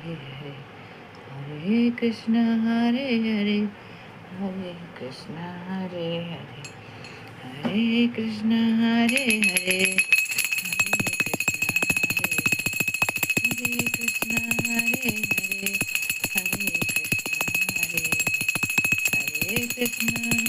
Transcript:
Hare Hare Krishna Hare Hare Hare Krishna Hare Hare Hare Krishna Hare Hare Hare Krishna Hare Hare Hare Krishna Hare Hare Hare Krishna